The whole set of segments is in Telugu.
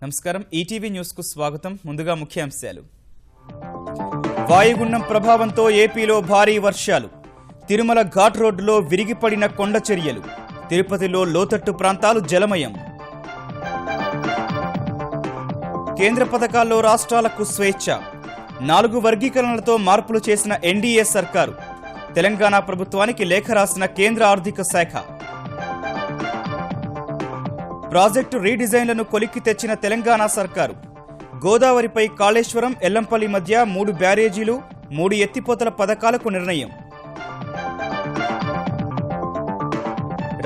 నమస్కారం ఈటీవీ న్యూస్ కు స్వాగతం ముందుగా ముఖ్యాంశాలు వాయుగుండం ప్రభావంతో ఏపీలో భారీ వర్షాలు తిరుమల ఘాట్ రోడ్డులో విరిగిపడిన కొండ చర్యలు తిరుపతిలో లోతట్టు ప్రాంతాలు జలమయం కేంద్ర పథకాల్లో రాష్ట్రాలకు స్వేచ్ఛ 4 వర్గీకరణలతో మార్పులు చేసిన ఎన్డీఏ సర్కారు తెలంగాణ ప్రభుత్వానికి లేఖ రాసిన కేంద్ర ఆర్థిక శాఖ ప్రాజెక్టు రీడిజైన్లను కొలిక్కి తెచ్చిన తెలంగాణ సర్కారు గోదావరిపై కాళేశ్వరం ఎల్లంపల్లి మధ్య 3 బ్యారేజీలు 3 ఎత్తిపోతల పథకాలకు నిర్ణయం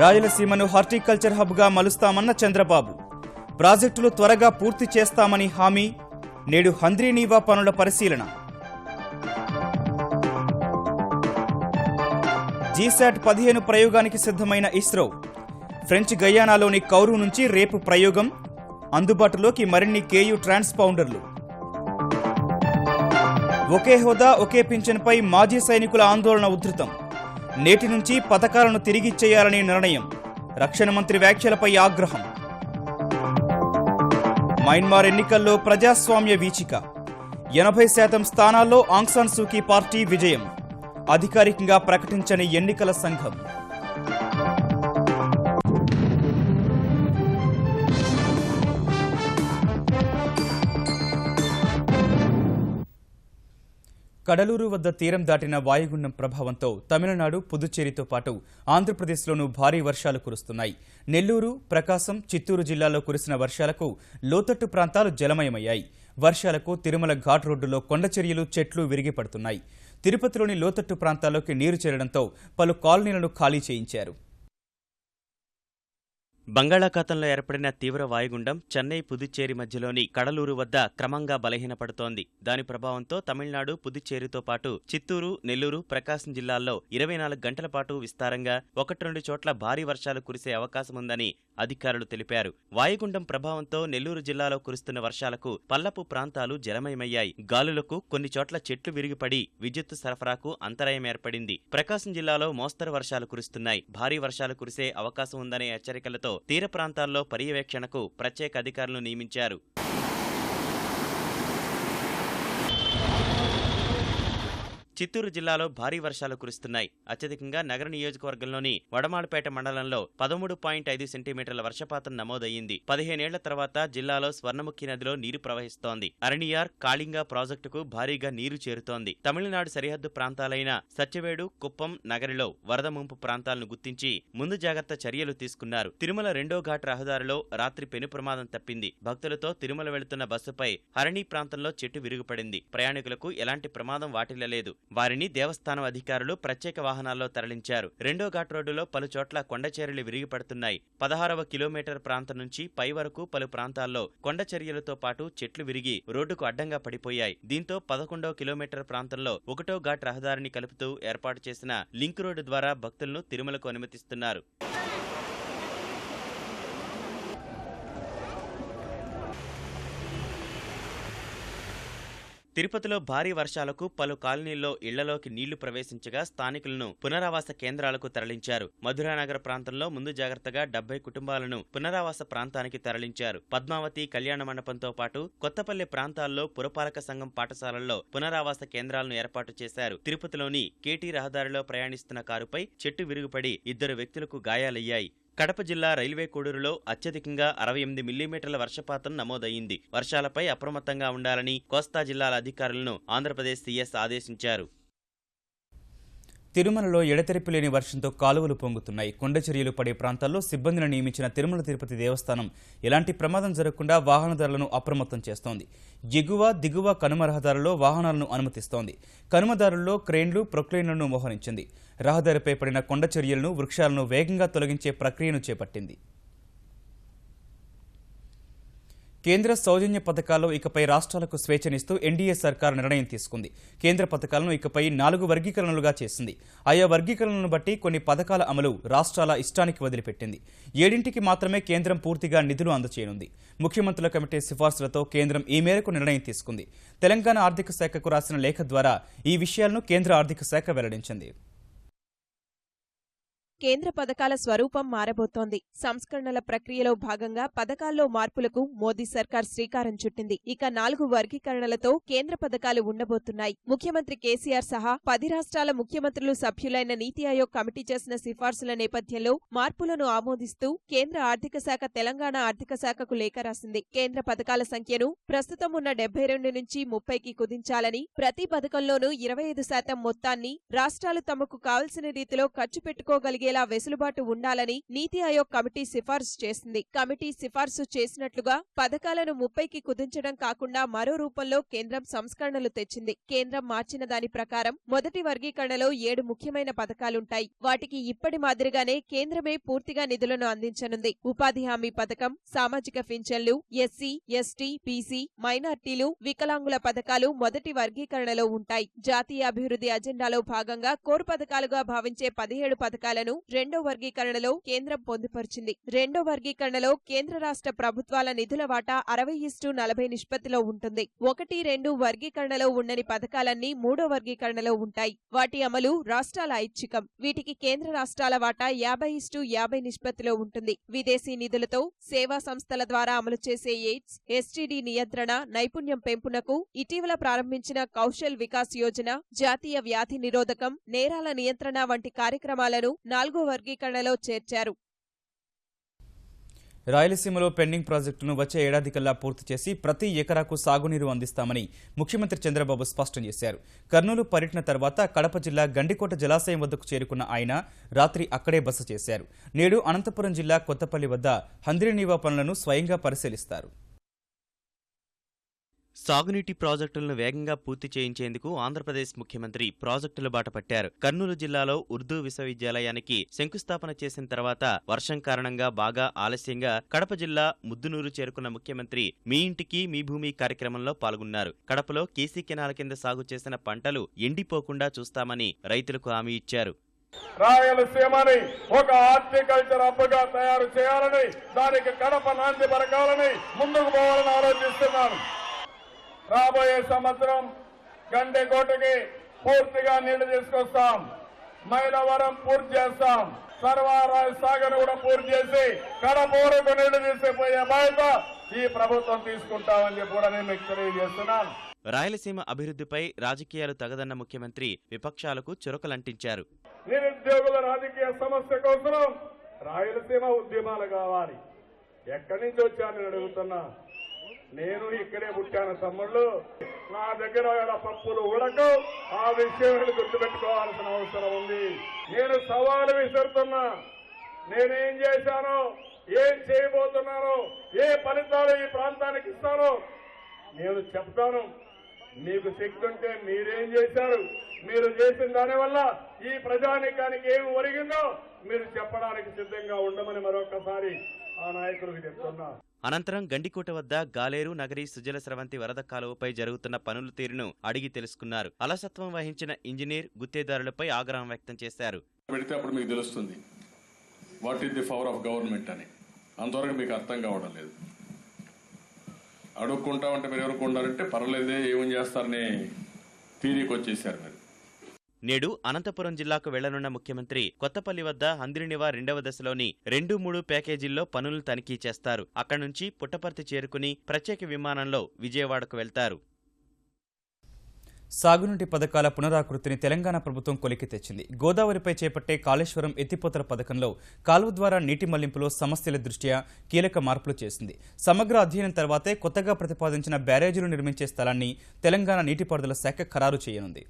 రాయలసీమను హార్టికల్చర్ హబ్గా మలుస్తామన్న చంద్రబాబు ప్రాజెక్టులు త్వరగా పూర్తి చేస్తామని హామీ నేడు హంద్రీనీవా పనుల పరిశీలన జీశాట్ 15 ప్రయోగానికి సిద్ధమైన ఇస్రో ఫ్రెంచ్ గయానాలోని కౌరు నుంచి రేపు ప్రయోగం అందుబాటులోకి మరిన్ని కేయు ట్రాన్స్పౌండర్లు ఒకే హోదా ఒకే పింఛన్పై మాజీ సైనికుల ఆందోళన ఉధృతం నేటి నుంచి పథకాలను తిరిగిచ్చేయాలనే నిర్ణయం రక్షణ మంత్రి వ్యాఖ్యలపై ఆగ్రహం మయన్మార్ ఎన్నికల్లో ప్రజాస్వామ్య వీచిక 80% స్థానాల్లో ఆంగ్ సాన్ సూకీ పార్టీ విజయం అధికారికంగా ప్రకటించని ఎన్నికల సంఘం కడలూరు వద్ద తీరం దాటిన వాయుగుండం ప్రభావంతో తమిళనాడు పుదుచ్చేరితో పాటు ఆంధ్రప్రదేశ్లోనూ భారీ వర్షాలు కురుస్తున్నాయి. నెల్లూరు, ప్రకాశం, చిత్తూరు జిల్లాల్లో కురిసిన వర్షాలకు లోతట్టు ప్రాంతాలు జలమయమయ్యాయి. వర్షాలకు తిరుమల ఘాట్ రోడ్డులో కొండచర్యలు, చెట్లు విరిగిపడుతున్నాయి. తిరుపతిలోని లోతట్టు ప్రాంతాల్లోకి నీరు చేరడంతో పలు కాలనీలను ఖాళీ చేయించారు. బంగాళాఖాతంలో ఏర్పడిన తీవ్ర వాయుగుండం చెన్నై, పుదుచ్చేరి మధ్యలోని కడలూరు వద్ద క్రమంగా బలహీనపడుతోంది. దాని ప్రభావంతో తమిళనాడు, పుదుచ్చేరితో పాటు చిత్తూరు, నెల్లూరు, ప్రకాశం జిల్లాల్లో 24 గంటల పాటు విస్తారంగా 1-2 చోట్ల భారీ వర్షాలు కురిసే అవకాశముందని అధికారులు తెలిపారు. వాయుగుండం ప్రభావంతో నెల్లూరు జిల్లాలో కురుస్తున్న వర్షాలకు పల్లపు ప్రాంతాలు జలమయమయ్యాయి. గాలులకు కొన్ని చోట్ల చెట్లు విరిగిపడి విద్యుత్తు సరఫరాకు అంతరాయం ఏర్పడింది. ప్రకాశం జిల్లాలో మోస్తరు వర్షాలు కురుస్తున్నాయి. భారీ వర్షాలు కురిసే అవకాశం ఉందనే హెచ్చరికలతో తీర ప్రాంతాల్లో పర్యవేక్షణకు ప్రత్యేక అధికారులను నియమించారు. చిత్తూరు జిల్లాలో భారీ వర్షాలు కురుస్తున్నాయి. అత్యధికంగా నగర నియోజకవర్గంలోని వడమాలపేట మండలంలో 13.5 సెంటీమీటర్ల వర్షపాతం నమోదయ్యింది. 15 ఏళ్ల తర్వాత జిల్లాలో స్వర్ణముఖి నదిలో నీరు ప్రవహిస్తోంది. అరణియార్, కాళింగ ప్రాజెక్టుకు భారీగా నీరు చేరుతోంది. తమిళనాడు సరిహద్దు ప్రాంతాలైన సత్యవేడు, కుప్పం, నగరిలో వరద ముంపు ప్రాంతాలను గుర్తించి ముందు జాగ్రత్త చర్యలు తీసుకున్నారు. తిరుమల 2వ ఘాట్ రహదారిలో రాత్రి పెను ప్రమాదం తప్పింది. భక్తులతో తిరుమల వెళుతున్న బస్సుపై హరణి ప్రాంతంలో చెట్టు విరుగుపడింది. ప్రయాణికులకు ఎలాంటి ప్రమాదం వాటిల్లలేదు. వారిని దేవస్థానం అధికారులు ప్రత్యేక వాహనాల్లో తరలించారు. 2వ ఘాట్ రోడ్డులో పలు చోట్ల కొండచర్యలు విరిగిపడుతున్నాయి. 16వ కిలోమీటర్ ప్రాంతం నుంచి పై వరకు పలు ప్రాంతాల్లో కొండచర్యలతో పాటు చెట్లు విరిగి రోడ్డుకు అడ్డంగా పడిపోయాయి. దీంతో 11వ కిలోమీటర్ ప్రాంతంలో 1వ ఘాట్ రహదారిని కలుపుతూ ఏర్పాటు చేసిన లింక్ రోడ్డు ద్వారా భక్తులను తిరుమలకు అనుమతిస్తున్నారు. తిరుపతిలో భారీ వర్షాలకు పలు కాలనీల్లో ఇళ్లలోకి నీళ్లు ప్రవేశించగా స్థానికులను పునరావాస కేంద్రాలకు తరలించారు. మధురానగర్ ప్రాంతంలో ముందు జాగ్రత్తగా 70 కుటుంబాలను పునరావాస ప్రాంతానికి తరలించారు. పద్మావతి కళ్యాణ మండపంతో పాటు కొత్తపల్లి ప్రాంతాల్లో పురపాలక సంఘం పాఠశాలల్లో పునరావాస కేంద్రాలను ఏర్పాటు చేశారు. తిరుపతిలోని కేటీ రహదారిలో ప్రయాణిస్తున్న కారుపై చెట్టు విరుగుపడి 2 వ్యక్తులకు గాయాలయ్యాయి. కడప జిల్లా రైల్వే కోడూరులో అత్యధికంగా 68 మిల్లీమీటర్ల వర్షపాతం నమోదయ్యింది. వర్షాలపై అప్రమత్తంగా ఉండాలని కోస్తా జిల్లాల అధికారులను ఆంధ్రప్రదేశ్ సీఎస్ ఆదేశించారు. తిరుమలలో ఎడతెరిపి లేని వర్షంతో కాలువలు పొంగుతున్నాయి. కొండచర్యలు పడే ప్రాంతాల్లో సిబ్బందిని నియమించిన తిరుమల తిరుపతి దేవస్థానం ఎలాంటి ప్రమాదం జరగకుండా వాహనదారులను అప్రమత్తం చేస్తోంది. ఎగువ, దిగువ కనుమ రహదారుల్లో వాహనాలను అనుమతిస్తోంది. కనుమదారుల్లో క్రేన్లు, ప్రొక్లైన్లను మోహరించింది. రహదారిపై పడిన కొండచర్యలను, వృక్షాలను వేగంగా తొలగించే ప్రక్రియను చేపట్టింది. కేంద్ర సౌజన్య పథకాల్లో ఇకపై రాష్ట్రాలకు స్వేచ్ఛనిస్తూ ఎన్డీఏ సర్కార్ నిర్ణయం తీసుకుంది. కేంద్ర పథకాలను ఇకపై 4 వర్గీకరణలుగా చేసింది. ఆయా వర్గీకరణలను బట్టి కొన్ని పథకాల అమలు రాష్ట్రాల ఇష్టానికి వదిలిపెట్టింది. 7ంటికి మాత్రమే కేంద్రం పూర్తిగా నిధులు అందచేయనుంది. ముఖ్యమంత్రుల కమిటీ సిఫార్సులతో కేంద్రం ఈ మేరకు నిర్ణయం తీసుకుంది. తెలంగాణ ఆర్థిక శాఖకు రాసిన లేఖ ద్వారా ఈ విషయాలను కేంద్ర ఆర్థిక శాఖ వెల్లడించింది. కేంద్ర పథకాల స్వరూపం మారబోతోంది. సంస్కరణల ప్రక్రియలో భాగంగా పథకాల్లో మార్పులకు మోదీ సర్కార్ శ్రీకారం చుట్టింది. ఇక 4 వర్గీకరణలతో కేంద్ర పథకాలు ఉండబోతున్నాయి. ముఖ్యమంత్రి కేసీఆర్ సహా 10 రాష్ట్రాల ముఖ్యమంత్రులు సభ్యులైన నీతి ఆయోగ్ కమిటీ చేసిన సిఫార్సుల నేపథ్యంలో మార్పులను ఆమోదిస్తూ కేంద్ర ఆర్థిక శాఖ తెలంగాణ ఆర్థిక శాఖకు లేఖ రాసింది. కేంద్ర పథకాల సంఖ్యను ప్రస్తుతం ఉన్న 72 నుంచి 30కి కుదించాలని, ప్రతి పథకంలోనూ 25% మొత్తాన్ని రాష్ట్రాలు తమకు కావలసిన రీతిలో ఖర్చు పెట్టుకోగలిగేలా వెసులుబాటు ఉండాలని నీతి ఆయోగ్ కమిటీ సిఫార్సు చేసింది. కమిటీ సిఫార్సు చేసినట్లుగా పథకాలను 30కి కుదించడం కాకుండా మరో రూపంలో కేంద్రం సంస్కరణలు తెచ్చింది. కేంద్రం మార్చిన దాని ప్రకారం మొదటి వర్గీకరణలో 7 ముఖ్యమైన పథకాలుంటాయి. వాటికి ఇప్పటి మాదిరిగానే కేంద్రమే పూర్తిగా నిధులను అందించనుంది. ఉపాధి హామీ పథకం, సామాజిక పింఛన్లు, ఎస్సీ, ఎస్టీ, బీసీ, మైనార్టీలు, వికలాంగుల పథకాలు మొదటి వర్గీకరణలో ఉంటాయి. జాతీయ అభివృద్ధి అజెండాలో భాగంగా కోర్ పథకాలుగా భావించే 17 పథకాలను రెండో వర్గీకరణలో కేంద్రం పొందుపరిచింది. రెండో వర్గీకరణలో కేంద్ర రాష్ట్ర ప్రభుత్వాల నిధుల వాటా 60:40 నిష్పత్తిలో ఉంటుంది. 1, 2 వర్గీకరణలో ఉండని పథకాలన్నీ మూడో వర్గీకరణలో ఉంటాయి. వాటి అమలు రాష్ట్రాల ఐచ్ఛికం. వీటికి కేంద్ర రాష్ట్రాల వాటా 50:50 నిష్పత్తిలో ఉంటుంది. విదేశీ నిధులతో సేవా సంస్థల ద్వారా అమలు చేసే ఎయిడ్స్, ఎస్టీడీ నియంత్రణ, నైపుణ్యం పెంపునకు ఇటీవల ప్రారంభించిన కౌశల్ వికాస్ యోజన, జాతీయ వ్యాధి నిరోధకం, నేరాల నియంత్రణ వంటి కార్యక్రమాలను 4వ వర్గీకరణలో చేర్చారు. రాయలసీమలో పెండింగ్ ప్రాజెక్టును వచ్చే ఏడాదికల్లా పూర్తి చేసి ప్రతి ఎకరాకు సాగునీరు అందిస్తామని ముఖ్యమంత్రి చంద్రబాబు స్పష్టం చేశారు. కర్నూలు పర్యటన తర్వాత కడప జిల్లా గండికోట జలాశయం వద్దకు చేరుకున్న ఆయన రాత్రి అక్కడే బస చేశారు. నేడు అనంతపురం జిల్లా కొత్తపల్లి వద్ద హంద్రీనీవా పనులను స్వయంగా పరిశీలిస్తారు. సాగునీటి ప్రాజెక్టులను వేగంగా పూర్తి చేయించేందుకు ఆంధ్రప్రదేశ్ ముఖ్యమంత్రి ప్రాజెక్టుల బాట పట్టారు. కర్నూలు జిల్లాలో ఉర్దూ విశ్వవిద్యాలయానికి శంకుస్థాపన చేసిన తర్వాత వర్షం కారణంగా బాగా ఆలస్యంగా కడప జిల్లా ముద్దునూరు చేరుకున్న ముఖ్యమంత్రి మీ ఇంటికి మీ భూమి కార్యక్రమంలో పాల్గొన్నారు. కడపలో కేసీ కెనాల కింద సాగు చేసిన పంటలు ఎండిపోకుండా చూస్తామని రైతులకు హామీ ఇచ్చారు. రాయలసీమని ఒక హార్టికల్చర్ హబ్గా తయారు చేయాలని, దానికి కడప నాంది పరకాలని, ముందుకు పోవాలని ఆలోచిస్తున్నాను. రాబోయే సంవత్సరం గండికోటకి పూర్తిగా నీళ్లు తీసుకొస్తాం. మైలవరం పూర్తి చేస్తాం. సర్వారాయ సాగర్ కూడా పూర్తి చేసి కడప వరకు నీళ్లు తీసుకుపోయే బాధ్యత ఈ ప్రభుత్వం తీసుకుంటామని చెప్పి కూడా నేను మీకు తెలియజేస్తున్నాను. రాయలసీమ అభివృద్ధిపై రాజకీయాలు తగదన్న ముఖ్యమంత్రి విపక్షాలకు చురకలంటించారు. నిరుద్యోగుల రాజకీయ సమస్య కోసం రాయలసీమ ఉద్యమాలు కావాలి. ఎక్కడి నుంచి వచ్చానని అడుగుతున్నా. నేను ఇక్కడే పుట్టాను తమ్ముళ్ళు. నా దగ్గర పప్పులు ఉడకు. ఆ విషయం గుర్తుపెట్టుకోవాల్సిన అవసరం ఉంది. నేను సవాలు విసురుతున్నా. నేనేం చేశానో, ఏం చేయబోతున్నానో, ఏ ఫలితాలు ఈ ప్రాంతానికి ఇస్తానో నేను చెప్తాను. మీకు శక్తి ఉంటే మీరేం చేశారు, మీరు చేసిన దానివల్ల ఈ ప్రజానీకానికి ఏమి ఒరిగిందో మీరు చెప్పడానికి సిద్ధంగా ఉండమని మరొకసారి ఆ నాయకులకు చెప్తున్నా. అనంతరం గండికోట వద్ద గాలేరు నగరి సుజల స్రవంతి వరద కాలువపై జరుగుతున్న పనుల తీరును అడిగి తెలుసుకున్నారు. అలసత్వం వహించిన ఇంజనీర్, గుత్తేదారులపై ఆగ్రహం వ్యక్తం చేశారు. పెడితే అప్పుడు మీకు తెలుస్తుంది what is the power of government అని. అంతవరకు మీకు అర్థం కావడం లేదు. అడుక్కుంటామంటే మీరు ఎవరికి ఉండాలంటే పర్వాలేదే, ఏమని చేస్తారని తీరికి వచ్చేసారు మీరు. నేడు అనంతపురం జిల్లాకు వెళ్లనున్న ముఖ్యమంత్రి కొత్తపల్లి వద్ద హంద్రీనివా 2వ దశలోని 2-3 ప్యాకేజీల్లో పనులు తనిఖీ చేస్తారు. అక్కడి నుంచి పుట్టపర్తి చేరుకుని ప్రత్యేక విమానంలో విజయవాడకు వెళ్తారు. సాగునీటి పథకాల పునరాకృతిని తెలంగాణ ప్రభుత్వం కొలికి తెచ్చింది. గోదావరిపై చేపట్టే కాళేశ్వరం ఎత్తిపోతల పథకంలో కాలువ ద్వారా నీటి మళ్లింపులో సమస్యల దృష్ట్యా కీలక మార్పులు చేసింది. సమగ్ర అధ్యయనం తర్వాతే కొత్తగా ప్రతిపాదించిన బ్యారేజీలు నిర్మించే స్థలాన్ని తెలంగాణ నీటిపారుదల శాఖ ఖరారు చేయనుంది.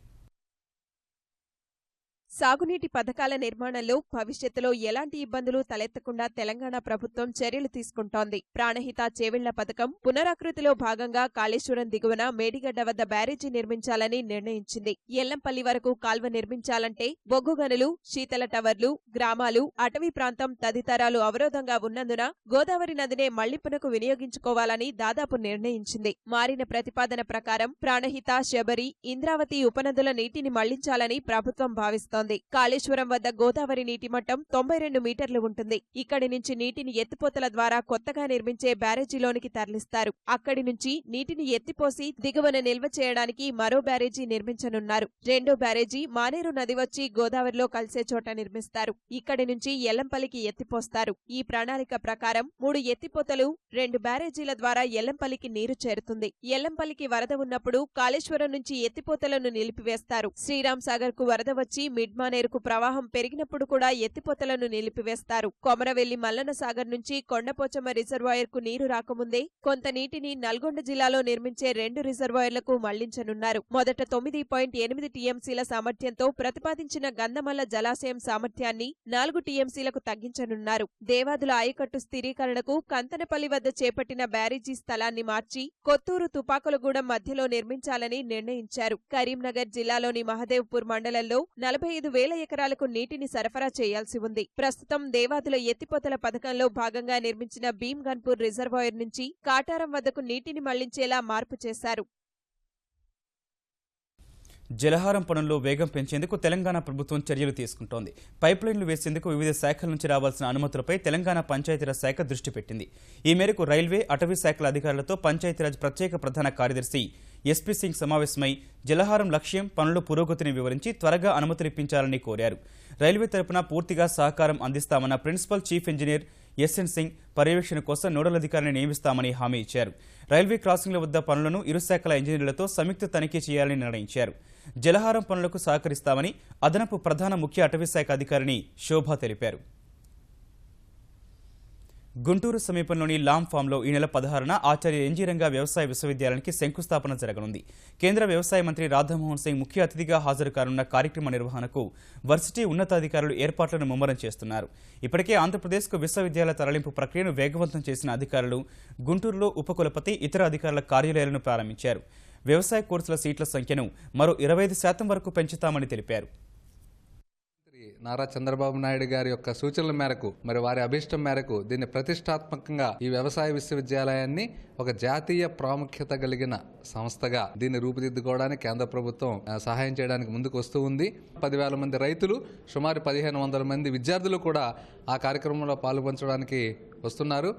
సాగునీటి పథకాల నిర్మాణంలో భవిష్యత్తులో ఎలాంటి ఇబ్బందులు తలెత్తకుండా తెలంగాణ ప్రభుత్వం చర్యలు తీసుకుంటోంది. ప్రాణహిత చేవెళ్ల పథకం పునరాకృతిలో భాగంగా కాళేశ్వరం దిగువన మేడిగడ్డ వద్ద బ్యారేజీ నిర్మించాలని నిర్ణయించింది. ఎల్లంపల్లి వరకు కాల్వ నిర్మించాలంటే బొగ్గు గనులు, శీతల టవర్లు, గ్రామాలు, అటవీ ప్రాంతం తదితరాలు అవరోధంగా ఉన్నందున గోదావరి నదినే మళ్లింపునకు వినియోగించుకోవాలని దాదాపు నిర్ణయించింది. మారిన ప్రతిపాదన ప్రకారం ప్రాణహిత, శబరి, ఇంద్రావతి ఉపనదుల నీటిని మళ్లించాలని ప్రభుత్వం భావిస్తోంది. మారబోతోంది. కాళేశ్వరం వద్ద గోదావరి నీటి మట్టం 92 మీటర్లు ఉంటుంది. ఇక్కడి నుంచి నీటిని ఎత్తిపోతల ద్వారా కొత్తగా నిర్మించే బ్యారేజీలోనికి తరలిస్తారు. అక్కడి నుంచి నీటిని ఎత్తిపోసి దిగువన నిల్వ చేయడానికి మరో బ్యారేజీ నిర్మించనున్నారు. రెండో బ్యారేజీ మానేరు నది వచ్చి గోదావరిలో కలిసే చోట నిర్మిస్తారు. ఇక్కడి నుంచి ఎల్లంపల్లికి ఎత్తిపోస్తారు. ఈ ప్రణాళిక ప్రకారం 3 ఎత్తిపోతలు 2 బ్యారేజీల ద్వారా ఎల్లంపల్లికి నీరు చేరుతుంది. ఎల్లంపల్లికి వరద ఉన్నప్పుడు కాళేశ్వరం నుంచి ఎత్తిపోతలను నిలిపివేస్తారు. శ్రీరామ్ సాగర్ కు వరద వచ్చి మిడ్మానేరుకు ప్రవాహం పెరిగినప్పుడు కూడా ఎత్తిపోతలను నిలిపివేస్తారు. కొమరవెల్లి మల్లన్న సాగర్ నుంచి కొండపోచమ్మ రిజర్వాయర్ కు నీరు రాకముందే కొంత నీటిని నల్గొండ జిల్లాలో నిర్మించే 2 రిజర్వాయర్లకు మళ్లించనున్నారు. మొదట 9.8 టీఎంసీల సామర్థ్యంతో ప్రతిపాదించిన గంధమల్ల జలాశయం సామర్థ్యాన్ని 4 టీఎంసీలకు తగ్గించనున్నారు. దేవాదుల ఆయకట్టు స్థిరీకరణకు కంతనపల్లి వద్ద చేపట్టిన బ్యారేజీ స్థలాన్ని మార్చి కొత్తూరు తుపాకులగూడెం మధ్యలో నిర్మించాలని నిర్ణయించారు. కరీంనగర్ జిల్లాలోని మహదేవ్పూర్ మండలంలో 45,000 ఎకరాలకు నీటిని సరఫరా చేయాల్సి ఉంది. ప్రస్తుతం దేవాదుల ఎత్తిపోతల పథకంలో భాగంగా నిర్మించిన భీమ్గన్పూర్ రిజర్వాయర్ నుంచి కాటారం వద్దకు నీటిని మళ్లించేలా మార్పు చేశారు. జలహారం పనుల్లో వేగం పెంచేందుకు తెలంగాణ ప్రభుత్వం చర్యలు తీసుకుంటోంది. పైప్లైన్లు వేసేందుకు వివిధ శాఖల నుంచి రావాల్సిన అనుమతులపై తెలంగాణ పంచాయతీరాజ్ శాఖ దృష్టి పెట్టింది. ఈ మేరకు రైల్వే, అటవీ శాఖల అధికారులతో పంచాయతీరాజ్ ప్రత్యేక ప్రధాన కార్యదర్శి ఎస్పీ సింగ్ సమావేశమై జలహారం లక్ష్యం, పనుల పురోగతిని వివరించి త్వరగా అనుమతులిప్పించాలని కోరారు. రైల్వే తరపున పూర్తిగా సహకారం అందిస్తామన్న principal chief engineer SN Singh పర్యవేక్షణ కోసం నోడల్ అధికారిని నియమిస్తామని హామీ ఇచ్చారు. రైల్వే క్రాసింగ్ల వద్ద పనులను ఇరు శాఖల ఇంజనీర్లతో సంయుక్త తనిఖీ చేయాలని నిర్ణయించారు. జలహారం పనులకు సహకరిస్తామని అదనపు ప్రధాన ముఖ్య అటవీ శాఖ అధికారిని శోభ తెలిపారు. గుంటూరు సమీపంలోని లాం ఫామ్లో ఈ నెల 16న ఆచార్య ఎన్జీ రంగా వ్యవసాయ విశ్వవిద్యాలయానికి శంకుస్థాపన జరగనుంది. కేంద్ర వ్యవసాయ మంత్రి రాధామోహన్ సింగ్ ముఖ్య అతిథిగా హాజరు కానున్న కార్యక్రమ నిర్వహణకు వర్సిటీ ఉన్నతాధికారులు ఏర్పాట్లను ముమ్మరం చేస్తున్నారు. ఇప్పటికే ఆంధ్రప్రదేశ్కు విశ్వవిద్యాలయ తరలింపు ప్రక్రియను వేగవంతం చేసిన అధికారులు గుంటూరులో ఉపకులపతి, ఇతర అధికారుల కార్యాలయాలను ప్రారంభించారు. వ్యవసాయ కోర్సుల సీట్ల సంఖ్యను మరో 25% వరకు పెంచుతామని తెలిపారు. నారా చంద్రబాబు నాయుడు గారి యొక్క సూచనల మేరకు, మరి వారి అభిష్టం మేరకు దీన్ని ప్రతిష్టాత్మకంగా ఈ వ్యవసాయ విశ్వవిద్యాలయాన్ని ఒక జాతీయ ప్రాముఖ్యత కలిగిన సంస్థగా దీన్ని రూపుదిద్దుకోవడానికి కేంద్ర ప్రభుత్వం సహాయం చేయడానికి ముందుకు వస్తూ ఉంది. 10,000 మంది రైతులు, సుమారు 1,500 మంది విద్యార్థులు కూడా ఆ కార్యక్రమంలో పాల్పంచడానికి వస్తున్నారు.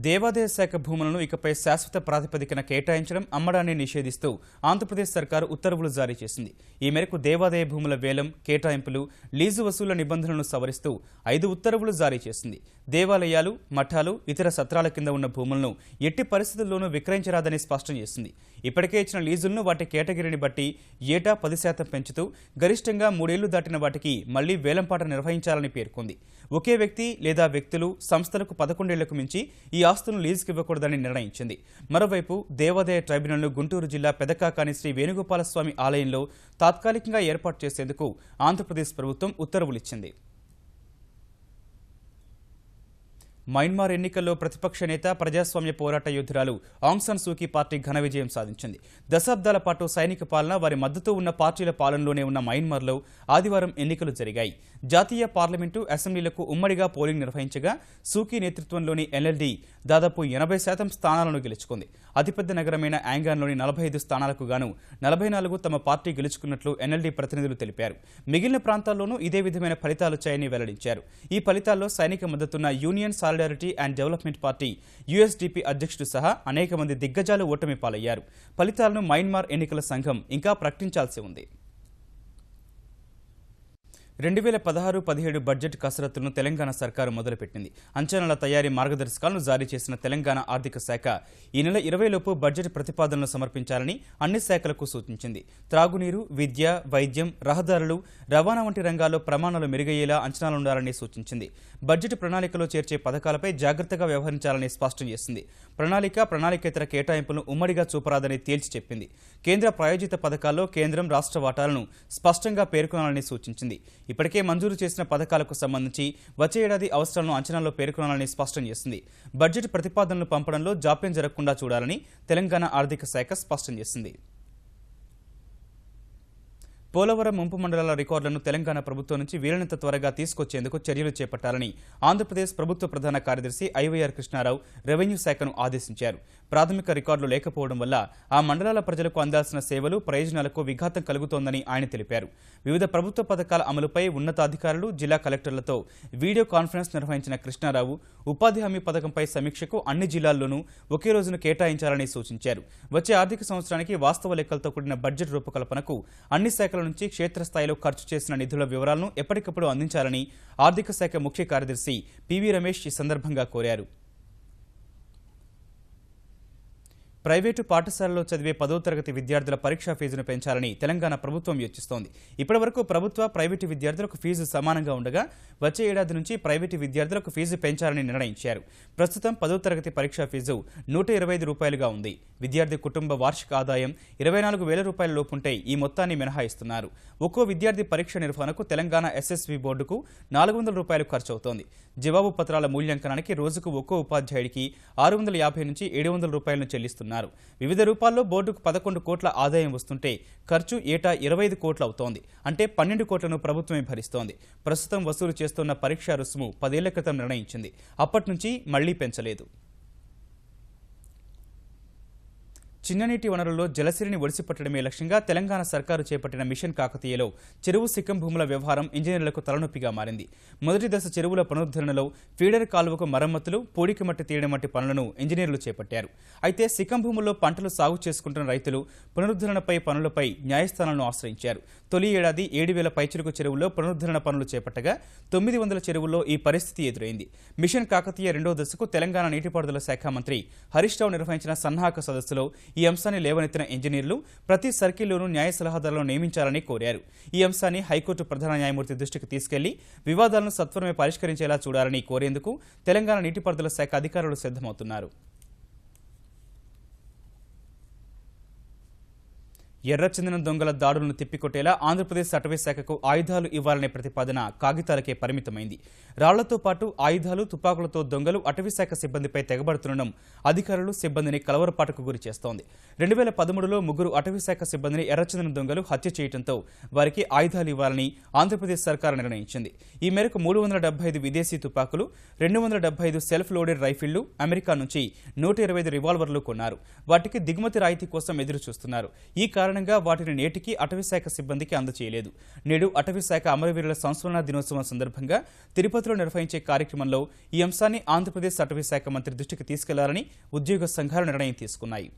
దేవాదాయ శాఖ భూములను ఇకపై శాశ్వత ప్రాతిపదికన కేటాయించడం, అమ్మడాన్ని నిషేధిస్తూ ఆంధ్రప్రదేశ్ సర్కారు ఉత్తర్వులు జారీ చేసింది. ఈ మేరకు దేవాదాయ భూముల వేలం, కేటాయింపులు, లీజు వసూళ్ల నిబంధనలను సవరిస్తూ 5 ఉత్తర్వులు జారీ చేసింది. దేవాలయాలు, మఠాలు, ఇతర సత్రాల కింద ఉన్న భూములను ఎట్టి పరిస్థితుల్లోనూ విక్రయించరాదని స్పష్టం చేసింది. ఇప్పటికే ఇచ్చిన లీజులను వాటి కేటగిరీని బట్టి ఏటా 10% పెంచుతూ గరిష్టంగా 3 ఏళ్లు దాటిన వాటికి మళ్లీ వేలంపాట నిర్వహించాలని పేర్కొంది. ఒకే వ్యక్తి లేదా వ్యక్తులు, సంస్థలకు 11 ఏళ్లకు మించి ఈ ఆస్తులను లీజుకు ఇవ్వకూడదని నిర్ణయించింది. మరోవైపు దేవాదాయ ట్రైబ్యునల్ను గుంటూరు జిల్లా పెదకాకాని శ్రీ వేణుగోపాలస్వామి ఆలయంలో తాత్కాలికంగా ఏర్పాటు చేసేందుకు ఆంధ్రప్రదేశ్ ప్రభుత్వం ఉత్తర్వులిచ్చింది. మయన్మార్ ఎన్నికల్లో ప్రతిపక్ష నేత, ప్రజాస్వామ్య పోరాట యోధురాలు ఆంగ్ సాన్ సూకీ పార్టీ ఘన విజయం సాధించింది. దశాబ్దాల పాటు సైనిక పాలన, వారి మద్దతు ఉన్న పార్టీల పాలనలోనే ఉన్న మయన్మార్లో ఆదివారం ఎన్నికలు జరిగాయి. జాతీయ పార్లమెంటు, అసెంబ్లీలకు ఉమ్మడిగా పోలింగ్ నిర్వహించగా సూకీ నేతృత్వంలోని ఎన్ఎల్డీ దాదాపు 80% స్థానాలను గెలుచుకుంది. అతిపెద్ద నగరమైన యాంగాన్లోని 45 స్థానాలకు గాను 44 తమ పార్టీ గెలుచుకున్నట్లు ఎన్ఎల్డీ ప్రతినిధులు తెలిపారు. మిగిలిన ప్రాంతాల్లోనూ ఇదే విధమైన ఫలితాలొచ్చాయని వెల్లడించారు. ఈ ఫలితాల్లో సైనిక మద్దతున్న union solidarity and development party USDP అధ్యక్షుడు సహా అనేక మంది దిగ్గజాలు ఓటమి పాలయ్యారు. ఫలితాలను మయన్మార్ ఎన్నికల సంఘం ఇంకా ప్రకటించాల్సి ఉంది. 2016-17 బడ్జెట్ కసరత్తులను తెలంగాణ సర్కారు మొదలుపెట్టింది. అంచనాల తయారీ మార్గదర్శకాలను జారీ చేసిన తెలంగాణ ఆర్థిక శాఖ ఈ నెల 20లోపు బడ్జెట్ ప్రతిపాదనలు సమర్పించాలని అన్ని శాఖలకు సూచించింది. త్రాగునీరు, విద్య, వైద్యం, రహదారులు, రవాణా వంటి రంగాల్లో ప్రమాణాలు మెరుగయ్యేలా అంచనాలుండాలని సూచించింది. బడ్జెట్ ప్రణాళికలో చేర్చే పథకాలపై జాగ్రత్తగా వ్యవహరించాలని స్పష్టం చేసింది. ప్రణాళికేతర కేటాయింపులను ఉమ్మడిగా చూపరాదని తేల్చి చెప్పింది. కేంద్ర ప్రాయోజిత పథకాల్లో కేంద్రం, రాష్ట్ర వాటాలను స్పష్టంగా పేర్కొనాలని సూచించింది. ఇప్పటికే మంజూరు చేసిన పథకాలకు సంబంధించి వచ్చే ఏడాది అవసరాలను అంచనాల్లో పేర్కొనాలని స్పష్టం చేసింది. బడ్జెట్ ప్రతిపాదనలు పంపడంలో జాప్యం జరగకుండా చూడాలని తెలంగాణ ఆర్థిక శాఖ స్పష్టం చేసింది. పోలవరం ముంపు మండలాల రికార్డులను తెలంగాణ ప్రభుత్వం నుంచి వీలైనంత త్వరగా తీసుకొచ్చేందుకు చర్యలు చేపట్టాలని ఆంధ్రప్రదేశ్ ప్రభుత్వ ప్రధాన కార్యదర్శి ఐవైఆర్ కృష్ణారావు రెవెన్యూ శాఖను ఆదేశించారు. ప్రాథమిక రికార్డులు లేకపోవడం వల్ల ఆ మండలాల ప్రజలకు అందాల్సిన సేవలు, ప్రయోజనాలకు విఘాతం కలుగుతోందని ఆయన తెలిపారు. వివిధ ప్రభుత్వ పథకాల అమలుపై ఉన్నతాధికారులు, జిల్లా కలెక్టర్లతో వీడియో కాన్ఫరెన్స్ నిర్వహించిన కృష్ణారావు ఉపాధి హామీ పథకంపై సమీక్షకు అన్ని జిల్లాల్లోనూ ఒకే రోజును కేటాయించాలని సూచించారు. వచ్చే ఆర్థిక సంవత్సరానికి వాస్తవ లెక్కలతో కూడిన బడ్జెట్ రూపకల్పనకు అన్ని శాఖల నుంచి క్షేత్రస్థాయిలో ఖర్చు చేసిన నిధుల వివరాలను ఎప్పటికప్పుడు అందించాలని ఆర్థిక శాఖ ముఖ్య కార్యదర్శి పివి రమేష్ ఈ సందర్భంగా కోరారు. ప్రైవేటు పాఠశాలలో చదివే 10వ తరగతి విద్యార్థుల పరీక్షా ఫీజును పెంచాలని తెలంగాణ ప్రభుత్వం యోచిస్తోంది. ఇప్పటివరకు ప్రభుత్వ, ప్రైవేటు విద్యార్థులకు ఫీజు సమానంగా ఉండగా వచ్చే ఏడాది నుంచి ప్రైవేటు విద్యార్థులకు ఫీజు పెంచాలని నిర్ణయించారు. ప్రస్తుతం 10వ తరగతి పరీక్షా ఫీజు ₹125గా ఉంది. విద్యార్థి కుటుంబ వార్షిక ఆదాయం 24,000 రూపాయల లోపుంటే ఈ మొత్తాన్ని మినహాయిస్తున్నారు. ఒక్కో విద్యార్థి పరీక్ష నిర్వహణకు తెలంగాణ ఎస్ఎస్వి బోర్డుకు ₹400 ఖర్చవుతోంది. జవాబు పత్రాల మూల్యాంకనానికి రోజుకు ఒక్కో ఉపాధ్యాయుడికి ₹650 నుంచి ₹700 చెల్లిస్తున్నారు. వివిధ రూపాల్లో బోర్డుకు 11 కోట్ల ఆదాయం వస్తుంటే ఖర్చు ఏటా 25 కోట్లు అవుతోంది. అంటే 12 కోట్లను ప్రభుత్వమే భరిస్తోంది. ప్రస్తుతం వసూలు చేస్తున్న పరీక్షా రుసుము 10 ఏళ్ల క్రితం నిర్ణయించింది. అప్పటి నుంచి మళ్లీ పెంచలేదు. చిన్ననీటి వనరుల్లో జలసిరిని ఒడిసిపట్టడమే లక్ష్యంగా తెలంగాణ సర్కారు చేపట్టిన మిషన్ కాకతీయలో చెరువు సిక్కం భూముల వ్యవహారం ఇంజనీర్లకు తలనొప్పిగా మారింది. మొదటి దశ చెరువుల పునరుద్ధరణలో ఫీడర్ కాలువకు మరమ్మతులు, పూడికి మట్టి తీయడం వంటి పనులను ఇంజనీర్లు చేపట్టారు. అయితే సిక్కం భూముల్లో పంటలు సాగు చేసుకుంటున్న రైతులు పునరుద్ధరణపై పనులపై న్యాయస్థానాలను ఆశ్రయించారు. తొలి ఏడాది 7,000 పైచిలుకు చెరువుల్లో పునరుద్ధరణ పనులు చేపట్టగా 900 చెరువుల్లో ఈ పరిస్థితి ఎదురైంది. మిషన్ కాకతీయ రెండో దశకు తెలంగాణ నీటిపారుదల శాఖ మంత్రి హరీష్ రావు నిర్వహించిన సన్నాహక సదస్సులో ఈ అంశాన్ని లేవనెత్తిన ఇంజనీర్లు ప్రతి సర్కిల్లోనూ న్యాయ సలహాదారులను నియమించాలని కోరారు. ఈ అంశాన్ని హైకోర్టు ప్రధాన న్యాయమూర్తి దృష్టికి తీసుకెళ్లి వివాదాలను సత్వరమే పరిష్కరించేలా చూడాలని కోరేందుకు తెలంగాణ నీటిపారుదల శాఖ అధికారులు సిద్ధమవుతున్నారు. ఎర్రచందనం దొంగల దాడులను తిప్పికొట్టేలా ఆంధ్రప్రదేశ్ అటవీ శాఖకు ఆయుధాలు ఇవ్వాలనే ప్రతిపాదన కాగితాలకే పరిమితమైంది. రాళ్లతో పాటు ఆయుధాలు, తుపాకులతో దొంగలు అటవీ శాఖ సిబ్బందిపై తెగబడుతుండడం అధికారులు, సిబ్బందిని కలవరపాటుకు గురి చేస్తోంది. 2013లో 3 అటవీ శాఖ సిబ్బందిని ఎర్రచందనం దొంగలు హత్య చేయడంతో వారికి ఆయుధాలు ఇవ్వాలని ఆంధ్రప్రదేశ్ సర్కారు నిర్ణయించింది. ఈ మేరకు 375 విదేశీ తుపాకులు, 275 సెల్ఫ్ లోడెడ్ రైఫిళ్లు, అమెరికా నుంచి 125 రివాల్వర్లు కొన్నారు. వాటికి దిగుమతి రాయితీ కోసం ఎదురు చూస్తున్నారు. ఈ కారణంగా వాటిని నేటికి అటవీశాఖ సిబ్బందికి అందజేయలేదు. నేడు అటవీశాఖ అమరవీరుల సంస్మరణ దినోత్సవం సందర్భంగా తిరుపతిలో నిర్వహించే కార్యక్రమంలో ఈ అంశాన్ని ఆంధ్రప్రదేశ్ అటవీశాఖ మంత్రి దృష్టికి తీసుకెళ్లాలని ఉద్యోగ సంఘాలు నిర్ణయం తీసుకున్నాయి.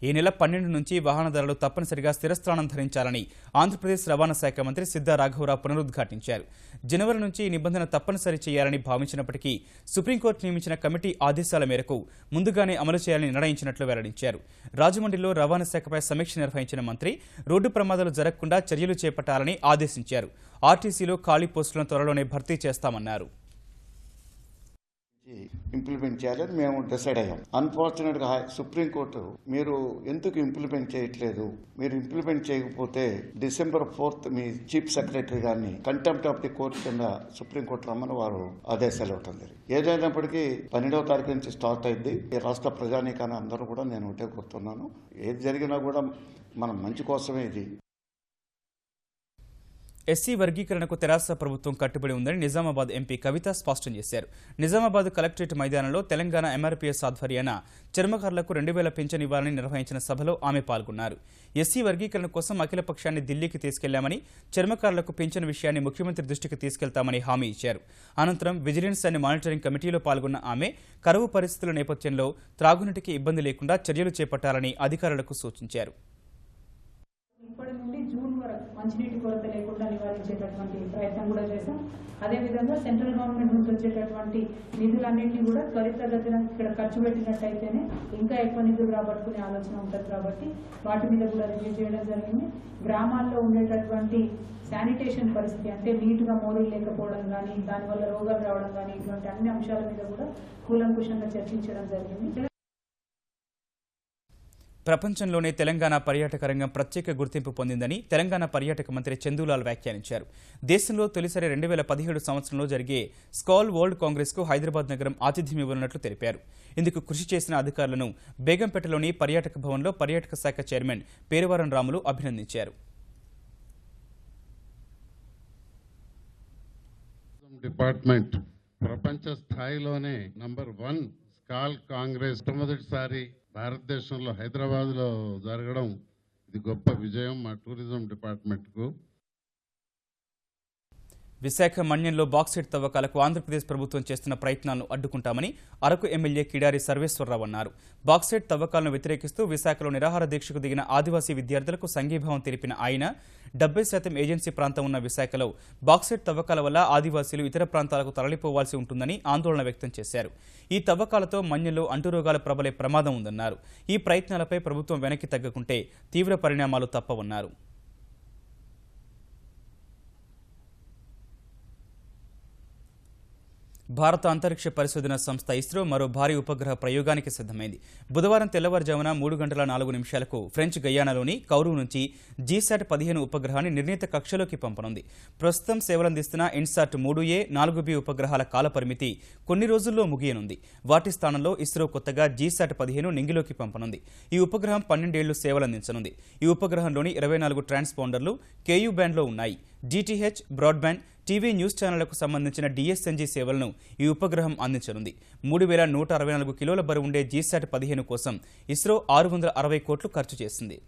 ఈ నెల 12 నుంచి వాహనదారులు తప్పనిసరిగా స్థిరస్థానం ధరించాలని ఆంధ్రప్రదేశ్ రవాణా శాఖ మంత్రి సిద్ధా రాఘవరావు పునరుద్ఘాటించారు. జనవరి నుంచి ఈ నిబంధన తప్పనిసరి చేయాలని భావించినప్పటికీ సుప్రీంకోర్టు నియమించిన కమిటీ ఆదేశాల మేరకు ముందుగానే అమలు చేయాలని నిర్ణయించినట్లు వెల్లడించారు. రాజమండ్రిలో రవాణా శాఖపై సమీక్ష నిర్వహించిన మంత్రి రోడ్డు ప్రమాదాలు జరగకుండా చర్యలు చేపట్టాలని ఆదేశించారు. ఆర్టీసీలో ఖాళీ పోస్టులను త్వరలోనే భర్తీ చేస్తామన్నారు. ఇంప్లిమెంట్ చేయాలని మేము డిసైడ్ అయ్యాం. అన్ఫార్చునేట్గా సుప్రీంకోర్టు మీరు ఎందుకు ఇంప్లిమెంట్ చేయట్లేదు, మీరు ఇంప్లిమెంట్ చేయకపోతే December 4th మీ చీఫ్ సెక్రటరీ గారిని కంటెంప్ట్ ఆఫ్ ది కోర్ట్ కింద సుప్రీంకోర్టు రమ్మని వారు ఆదేశాలు ఇవ్వటం జరిగింది. ఏదైనప్పటికీ 12వ తారీఖు నుంచి స్టార్ట్ అయింది. ఈ రాష్ట్ర ప్రజానీకాన్ని అందరూ కూడా నేను ఒకటే కోరుతున్నాను, ఏది జరిగినా కూడా మనం మంచి కోసమే ఇది. ఎస్సీ వర్గీకరణకు తెరాస ప్రభుత్వం కట్టుబడి ఉందని నిజామాబాద్ ఎంపీ కవిత స్పష్టం చేశారు. నిజామాబాద్ కలెక్టరేట్ మైదానంలో తెలంగాణ ఎంఆర్పీఎస్ ఆధ్వర్యాన చర్మకారులకు 2,000 పింఛన్ ఇవ్వాలని నిర్వహించిన సభలో ఆమె పాల్గొన్నారు. ఎస్సీ వర్గీకరణ కోసం అఖిలపక్షాన్ని ఢిల్లీకి తీసుకెళ్లామని, చర్మకారులకు పింఛన్ విషయాన్ని ముఖ్యమంత్రి దృష్టికి తీసుకెళ్తామని హామీ ఇచ్చారు. అనంతరం విజిలెన్స్ అండ్ మానిటరింగ్ కమిటీలో పాల్గొన్న ఆమె కరువు పరిస్థితుల నేపథ్యంలో త్రాగునీటికి ఇబ్బంది లేకుండా చర్యలు చేపట్టాలని అధికారులకు సూచించారు. ఇప్పటి నుండి జూన్ వరకు మంచినీటి కొరత లేకుండా నివారించేటటువంటి ప్రయత్నం కూడా చేశాం. అదేవిధంగా సెంట్రల్ గవర్నమెంట్ నుంచి వచ్చేటటువంటి నిధులన్నింటినీ కూడా త్వరితగతిన ఇక్కడ ఖర్చు పెట్టినట్టయితేనే ఇంకా ఎక్కువ నిధులు రాబట్టుకునే ఆలోచన ఉంటుంది కాబట్టి వాటి మీద కూడా రివ్యూ చేయడం జరిగింది. గ్రామాల్లో ఉండేటటువంటి శానిటేషన్ పరిస్థితి, అంటే నీటుగా మోరీలు లేకపోవడం కానీ, దానివల్ల రోగాలు రావడం కానీ, ఇటువంటి అన్ని అంశాల మీద కూడా కూలంకుషంగా చర్చించడం జరిగింది. ప్రపంచంలోనే తెలంగాణ పర్యాటక రంగం ప్రత్యేక గుర్తింపు పొందిందని తెలంగాణ పర్యాటక మంత్రి చందూలాల్ వ్యాఖ్యానించారు. దేశంలో తొలిసారి 2017 సంవత్సరంలో జరిగే స్కాల్ వరల్డ్ కాంగ్రెస్కు హైదరాబాద్ నగరం ఆతిథ్యం ఇవ్వనున్నట్లు తెలిపారు. ఇందుకు కృషి చేసిన అధికారులను బేగంపేటలోని పర్యాటక భవన్లో పర్యాటక శాఖ చైర్మన్ పేరువారం రాములు అభినందించారు. డిపార్ట్మెంట్ ప్రపంచ స్థాయిలోనే నంబర్ 1 స్కాల్ కాంగ్రెస్ మొదటిసారి భారతదేశంలో హైదరాబాద్లో జరగడం ఇది గొప్ప విజయం మా టూరిజం డిపార్ట్మెంట్కు. విశాఖ మన్యంలో బాక్సైట్ తవ్వకాలకు ఆంధ్రప్రదేశ్ ప్రభుత్వం చేస్తున్న ప్రయత్నాలను అడ్డుకుంటామని అరకు ఎమ్మెల్యే కిడారి సర్వేశ్వరరావు అన్నారు. బాక్సైట్ తవ్వకాలను వ్యతిరేకిస్తూ విశాఖలో నిరాహార దీక్షకు దిగిన ఆదివాసీ విద్యార్థులకు సంఘీభావం తెలిపిన ఆయన 70% ఏజెన్సీ ప్రాంతం ఉన్న విశాఖలో బాక్సైట్ తవ్వకాల వల్ల ఆదివాసీలు ఇతర ప్రాంతాలకు తరలిపోవాల్సి ఉంటుందని ఆందోళన వ్యక్తం చేశారు. ఈ తవ్వకాలతో మన్యంలో అంటురోగాలు ప్రబలే ప్రమాదం ఉందన్నారు. ఈ ప్రయత్నాలపై ప్రభుత్వం వెనక్కి తగ్గకుంటే తీవ్ర పరిణామాలు తప్పవన్నారు. భారత అంతరిక్ష పరిశోధన సంస్థ ఇస్రో మరో భారీ ఉపగ్రహ ప్రయోగానికి సిద్ధమైంది. బుధవారం తెల్లవారుజామున 3:04 ఫ్రెంచ్ గయానాలోని కౌరు నుంచి జీశాట్ 15 ఉపగ్రహాన్ని నిర్ణీత కక్షలోకి పంపనుంది. ప్రస్తుతం సేవలందిస్తున్న ఇన్సాట్ 3A, 4B ఉపగ్రహాల కాలపరిమితి కొన్ని రోజుల్లో ముగియనుంది. వాటి స్థానంలో ఇస్రో కొత్తగా జీశాట్ 15 నింగిలోకి పంపనుంది. ఈ ఉపగ్రహం 12 ఏళ్లు సేవలందించనుంది. ఈ ఉపగ్రహంలోని 24 ట్రాన్స్పాండర్లు KU బ్యాండ్లో ఉన్నాయి. DTH, బ్రాడ్బ్యాండ్, టీవీ న్యూస్ ఛానళ్లకు సంబంధించిన DSNG సేవలను ఈ ఉపగ్రహం అందించనుంది. 3164 కిలోల బరువుండే జీశాట్ 15 కోసం ఇస్రో 660 కోట్లు ఖర్చు చేసింది.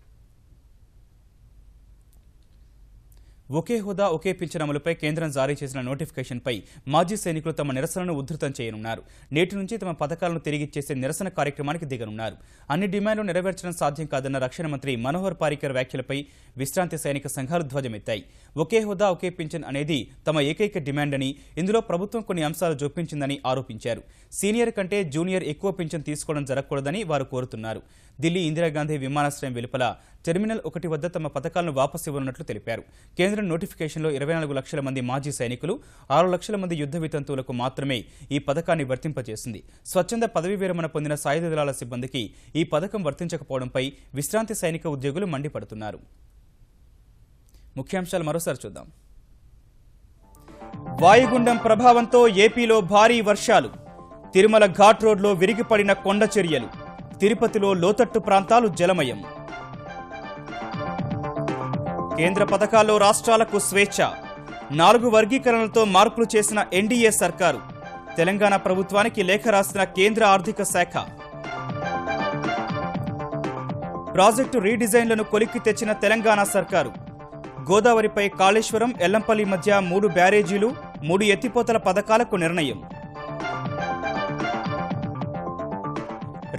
ఒకే హోదా ఒకే పింఛన్ అమలుపై కేంద్రం జారీ చేసిన నోటిఫికేషన్పై మాజీ సైనికులు తమ నిరసనను ఉధృతం చేయనున్నారు. నేటి నుంచి తమ పథకాలను తిరిగిచ్చేసే నిరసన కార్యక్రమానికి దిగనున్నారు. అన్ని డిమాండ్లు నెరవేర్చడం సాధ్యం కాదన్న రక్షణ మంత్రి మనోహర్ పారికర్ వ్యాఖ్యలపై విశ్రాంతి సైనిక సంఘాలు ధ్వజమెత్తాయి. ఒకే హోదా ఒకే పింఛన్ అనేది తమ ఏకైక డిమాండ్ అని, ఇందులో ప్రభుత్వం కొన్ని అంశాలు జొప్పించిందని ఆరోపించారు. సీనియర్ కంటే జూనియర్ ఎక్కువ పింఛన్ తీసుకోవడం జరగకూడదని వారు కోరుతున్నారు. ఢిల్లీ ఇందిరాగాంధీ విమానాశ్రయం వెలుపల టెర్మినల్ 1 వద్ద తమ పథకాలను వాపసు ఇవ్వనున్నట్లు తెలిపారు. కేంద్రం నోటిఫికేషన్లో 24 లక్షల మంది మాజీ సైనికులు, 6 లక్షల మంది యుద్ధ వితంతువులకు మాత్రమే ఈ పథకాన్ని వర్తింపజేసింది. స్వచ్ఛంద పదవీ విరమణ పొందిన సాయుధ దళాల సిబ్బందికి ఈ పథకం వర్తించకపోవడంపై విశ్రాంతి సైనిక ఉద్యోగులు మండిపడుతున్నారు. ముఖ్యాంశాలు మరోసారి చూద్దాం. వాయుగుండం ప్రభావంతో ఏపీలో భారీ వర్షాలు. తిరుమల ఘాట్ రోడ్లో విరిగిపడిన కొండ చర్యలు. తిరుపతిలో లోతట్టు ప్రాంతాలు జలమయం. కేంద్ర పథకాల్లో రాష్ట్రాలకు స్వేచ్ఛ. 4 వర్గీకరణలతో మార్పులు చేసిన ఎన్డీఏ సర్కారు. తెలంగాణ ప్రభుత్వానికి లేఖ రాసిన కేంద్ర ఆర్థిక శాఖ. ప్రాజెక్టు రీడిజైన్లను కొలిక్కి తెచ్చిన తెలంగాణ సర్కారు. గోదావరిపై కాళేశ్వరం, ఎల్లంపల్లి మధ్య 3 బ్యారేజీలు, 3 ఎత్తిపోతల పథకాలకు నిర్ణయం.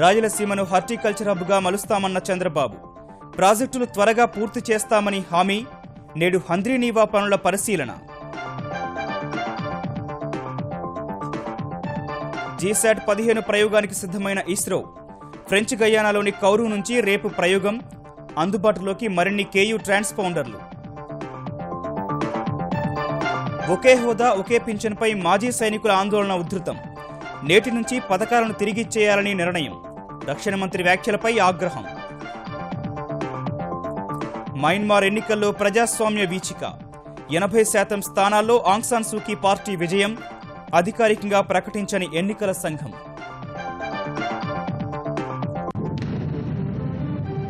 రాయలసీమను హార్టికల్చర్ హబ్గా మలుస్తామన్న చంద్రబాబు. ప్రాజెక్టులు త్వరగా పూర్తి చేస్తామని హామీ. నేడు హంద్రీనీవా పనుల పరిశీలన. జీశాట్ 15 ప్రయోగానికి సిద్ధమైన ఇస్రో. ఫ్రెంచ్ గయానాలోని కౌరు నుంచి రేపు ప్రయోగం. అందుబాటులోకి మరిన్ని KU ట్రాన్స్పాండర్లు. ఒకే హోదా ఒకే పింఛన్పై మాజీ సైనికుల ఆందోళన ఉధృతం. నేటి నుంచి పథకాలను తిరిగిచ్చేయాలని నిర్ణయం. రక్షణ మంత్రి వ్యాఖ్యలపై ఆగ్రహం. మయన్మార్ ఎన్నికల్లో ప్రజాస్వామ్య వీచిక. 80% స్థానాల్లో ఆంగ్ సాన్ సూకీ పార్టీ విజయం. అధికారికంగా ప్రకటించని ఎన్నికల సంఘం.